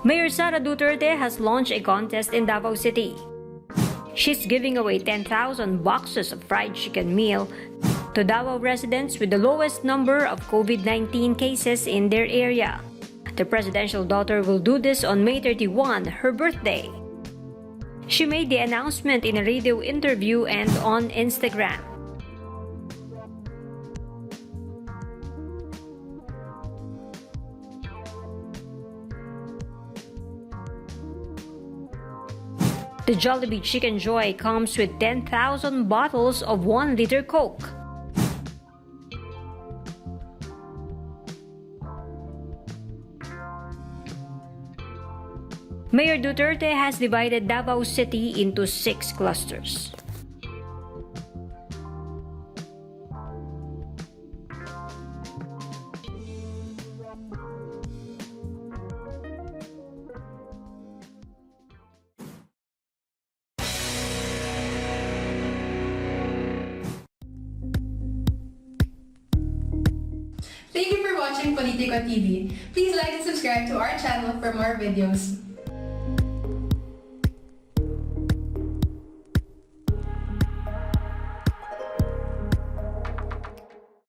Mayor Sara Duterte has launched a contest in Davao City. She's giving away 10,000 boxes of fried chicken meal to Davao residents with the lowest number of COVID-19 cases in their area. The presidential daughter will do this on May 31, her birthday. She made the announcement in a radio interview and on Instagram. The Jollibee Chickenjoy comes with 10,000 bottles of 1-liter Coke. Mayor Duterte has divided Davao City into 6 clusters. Thank you for watching Politiko TV. Please like and subscribe to our channel for more videos.